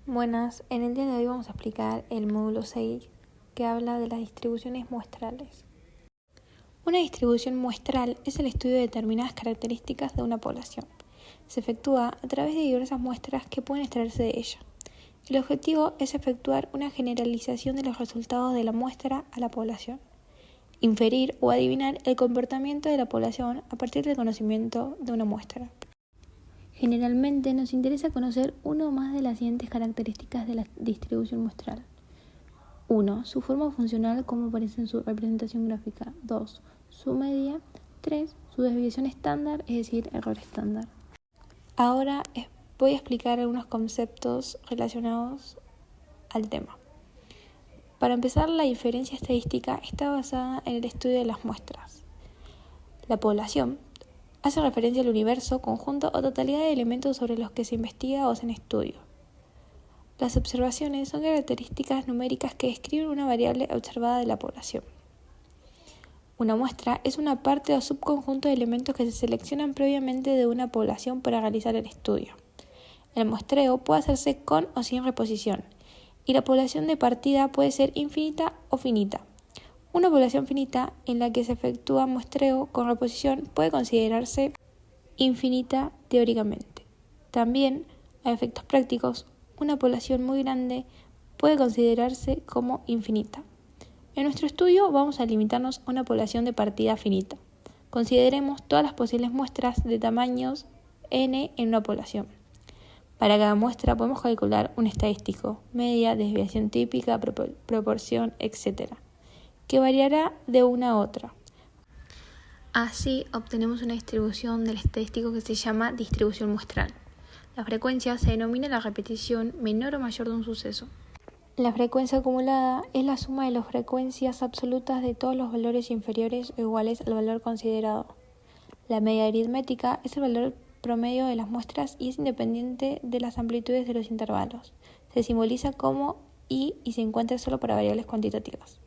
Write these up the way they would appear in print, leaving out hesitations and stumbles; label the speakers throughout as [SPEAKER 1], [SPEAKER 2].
[SPEAKER 1] Buenas, en el día de hoy vamos a explicar el módulo 6 que habla de las distribuciones muestrales. Una distribución muestral es el estudio de determinadas características de una población. Se efectúa a través de diversas muestras que pueden extraerse de ella. El objetivo es efectuar una generalización de los resultados de la muestra a la población, inferir o adivinar el comportamiento de la población a partir del conocimiento de una muestra. Generalmente nos interesa conocer una o más de las siguientes características de la distribución muestral. 1. Su forma funcional, como aparece en su representación gráfica. 2. Su media. 3. Su desviación estándar, es decir, error estándar. Ahora voy a explicar algunos conceptos relacionados al tema. Para empezar, la inferencia estadística está basada en el estudio de las muestras. La población hace referencia al universo, conjunto o totalidad de elementos sobre los que se investiga o hacen estudio. Las observaciones son características numéricas que describen una variable observada de la población. Una muestra es una parte o subconjunto de elementos que se seleccionan previamente de una población para realizar el estudio. El muestreo puede hacerse con o sin reposición, y la población de partida puede ser infinita o finita. Una población finita en la que se efectúa muestreo con reposición puede considerarse infinita teóricamente. También, a efectos prácticos, una población muy grande puede considerarse como infinita. En nuestro estudio vamos a limitarnos a una población de partida finita. Consideremos todas las posibles muestras de tamaños n en una población. Para cada muestra podemos calcular un estadístico, media, desviación típica, proporción, etc., que variará de una a otra. Así obtenemos una distribución del estadístico que se llama distribución muestral. La frecuencia se denomina la repetición menor o mayor de un suceso. La frecuencia acumulada es la suma de las frecuencias absolutas de todos los valores inferiores o iguales al valor considerado. La media aritmética es el valor promedio de las muestras y es independiente de las amplitudes de los intervalos. Se simboliza como y se encuentra solo para variables cuantitativas.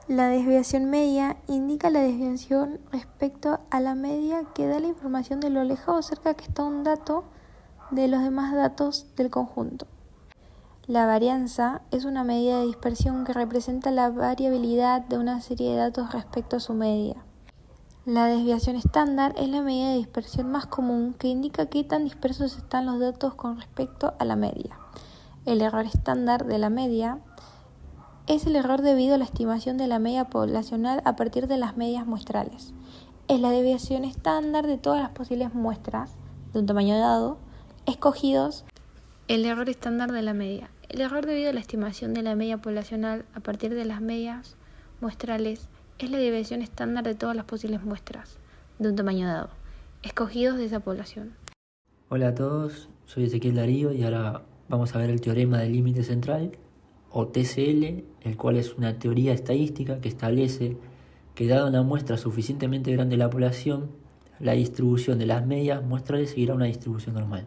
[SPEAKER 1] La desviación media indica la desviación respecto a la media que da la información de lo lejos o cerca que está un dato de los demás datos del conjunto. La varianza es una medida de dispersión que representa la variabilidad de una serie de datos respecto a su media. La desviación estándar es la medida de dispersión más común que indica qué tan dispersos están los datos con respecto a la media. El error estándar de la media es el error debido a la estimación de la media poblacional a partir de las medias muestrales. Es la desviación estándar de todas las posibles muestras de un tamaño dado, escogidos. El error estándar de la media. El error debido a la estimación de la media poblacional a partir de las medias muestrales es la desviación estándar de todas las posibles muestras de un tamaño dado, escogidos de esa población.
[SPEAKER 2] Hola a todos, soy Ezequiel Darío y ahora vamos a ver el teorema del límite central, o TCL, el cual es una teoría estadística que establece que dada una muestra suficientemente grande de la población, la distribución de las medias muestrales seguirá una distribución normal.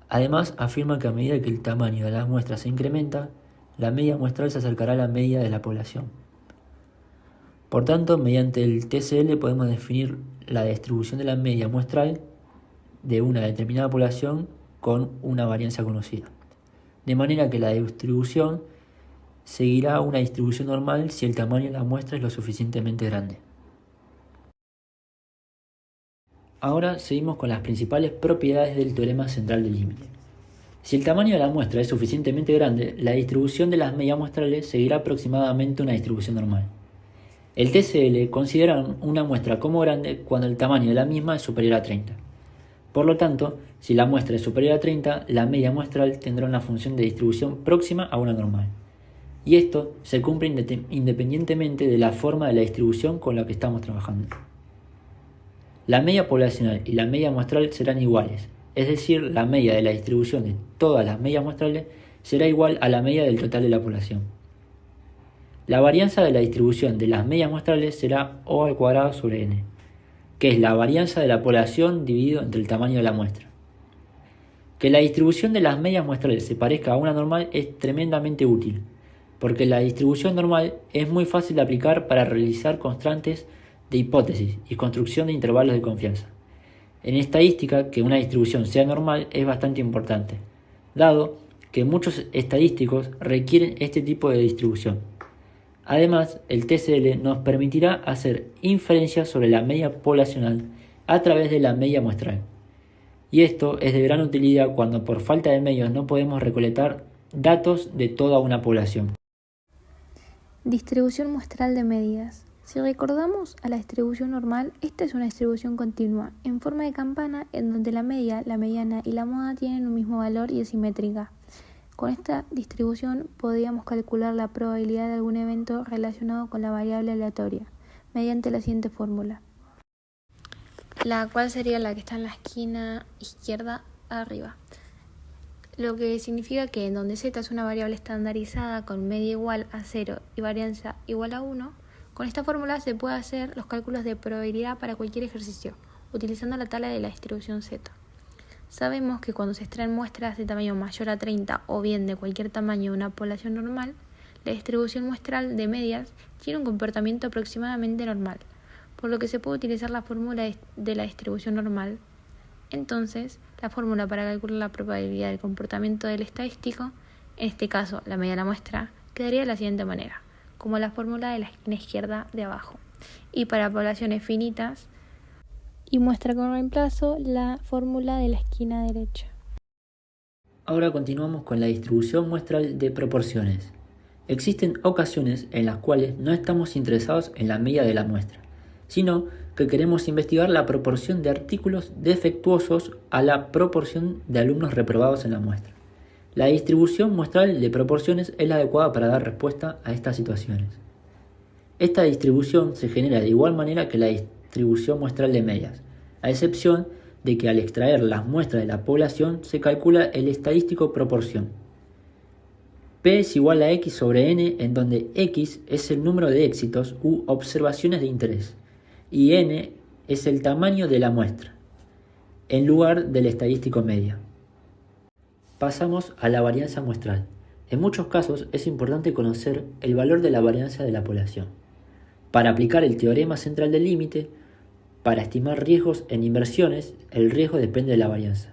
[SPEAKER 2] Además, afirma que a medida que el tamaño de las muestras se incrementa, la media muestral se acercará a la media de la población. Por tanto, mediante el TCL podemos definir la distribución de la media muestral de una determinada población con una varianza conocida. De manera que la distribución seguirá una distribución normal si el tamaño de la muestra es lo suficientemente grande. Ahora seguimos con las principales propiedades del teorema central del límite. Si el tamaño de la muestra es suficientemente grande, la distribución de las medias muestrales seguirá aproximadamente una distribución normal. El TCL considera una muestra como grande cuando el tamaño de la misma es superior a 30. Por lo tanto, si la muestra es superior a 30, la media muestral tendrá una función de distribución próxima a una normal. Y esto se cumple independientemente de la forma de la distribución con la que estamos trabajando. La media poblacional y la media muestral serán iguales, es decir, la media de la distribución de todas las medias muestrales será igual a la media del total de la población. La varianza de la distribución de las medias muestrales será O al cuadrado sobre n, que es la varianza de la población dividido entre el tamaño de la muestra. Que la distribución de las medias muestrales se parezca a una normal es tremendamente útil, porque la distribución normal es muy fácil de aplicar para realizar constantes de hipótesis y construcción de intervalos de confianza. En estadística, que una distribución sea normal es bastante importante, dado que muchos estadísticos requieren este tipo de distribución. Además, el TCL nos permitirá hacer inferencias sobre la media poblacional a través de la media muestral. Y esto es de gran utilidad cuando por falta de medios no podemos recolectar datos de toda una población.
[SPEAKER 1] Distribución muestral de medidas. Si recordamos a la distribución normal, esta es una distribución continua, en forma de campana, en donde la media, la mediana y la moda tienen un mismo valor y es simétrica. Con esta distribución podríamos calcular la probabilidad de algún evento relacionado con la variable aleatoria, mediante la siguiente fórmula. La cual sería la que está en la esquina izquierda arriba. Lo que significa que en donde z es una variable estandarizada con media igual a 0 y varianza igual a 1, con esta fórmula se puede hacer los cálculos de probabilidad para cualquier ejercicio, utilizando la tabla de la distribución z. Sabemos que cuando se extraen muestras de tamaño mayor a 30 o bien de cualquier tamaño de una población normal, la distribución muestral de medias tiene un comportamiento aproximadamente normal, por lo que se puede utilizar la fórmula de la distribución normal. Entonces, la fórmula para calcular la probabilidad del comportamiento del estadístico, en este caso la media de la muestra, quedaría de la siguiente manera, como la fórmula de la esquina izquierda de abajo. Y para poblaciones finitas, y muestra con reemplazo la fórmula de la esquina derecha.
[SPEAKER 2] Ahora continuamos con la distribución muestral de proporciones. Existen ocasiones en las cuales no estamos interesados en la media de la muestra, sino que queremos investigar la proporción de artículos defectuosos a la proporción de alumnos reprobados en la muestra. La distribución muestral de proporciones es la adecuada para dar respuesta a estas situaciones. Esta distribución se genera de igual manera que la distribución muestral de medias, a excepción de que al extraer las muestras de la población se calcula el estadístico proporción. P es igual a X sobre N, en donde X es el número de éxitos u observaciones de interés y N es el tamaño de la muestra, en lugar del estadístico media. Pasamos a la varianza muestral. En muchos casos es importante conocer el valor de la varianza de la población. Para aplicar el teorema central del límite, para estimar riesgos en inversiones, el riesgo depende de la varianza.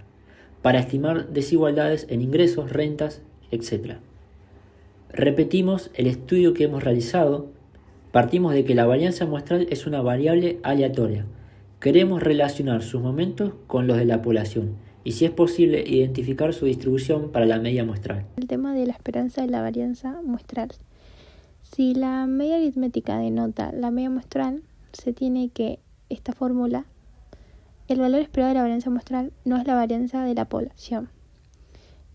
[SPEAKER 2] Para estimar desigualdades en ingresos, rentas, etc. Repetimos el estudio que hemos realizado. Partimos de que la varianza muestral es una variable aleatoria. Queremos relacionar sus momentos con los de la población y, si es posible, identificar su distribución para la media muestral.
[SPEAKER 1] El tema de la esperanza de la varianza muestral. Si la media aritmética denota la media muestral, se tiene que esta fórmula, el valor esperado de la varianza muestral no es la varianza de la población.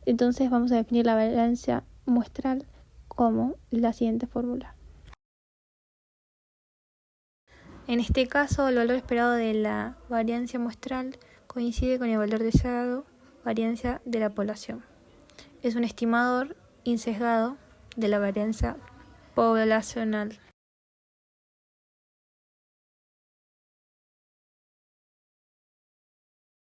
[SPEAKER 1] Entonces vamos a definir la varianza muestral como la siguiente fórmula. En este caso, el valor esperado de la varianza muestral coincide con el valor deseado, varianza de la población. Es un estimador insesgado de la varianza poblacional.